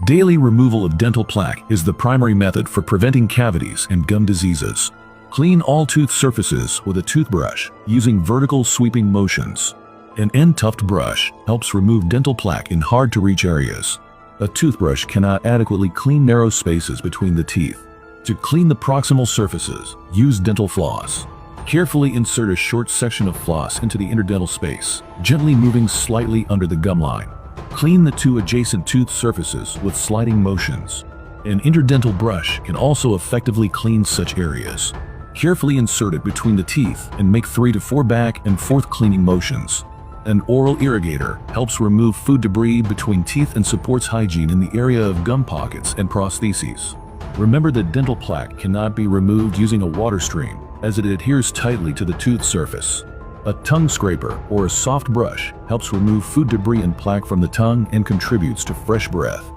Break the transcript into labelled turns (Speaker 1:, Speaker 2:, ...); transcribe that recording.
Speaker 1: Daily removal of dental plaque is the primary method for preventing cavities and gum diseases. Clean all tooth surfaces with a toothbrush using vertical sweeping motions. An end-tufted brush helps remove dental plaque in hard-to-reach areas. A toothbrush cannot adequately clean narrow spaces between the teeth. To clean the proximal surfaces, use dental floss. Carefully insert a short section of floss into the interdental space, gently moving slightly under the gum line. Clean the two adjacent tooth surfaces with sliding motions. An interdental brush can also effectively clean such areas. Carefully insert it between the teeth and make 3 to 4 back and forth cleaning motions. An oral irrigator helps remove food debris between teeth and supports hygiene in the area of gum pockets and prostheses. Remember that dental plaque cannot be removed using a water stream, as it adheres tightly to the tooth surface. A tongue scraper or a soft brush helps remove food debris and plaque from the tongue and contributes to fresh breath.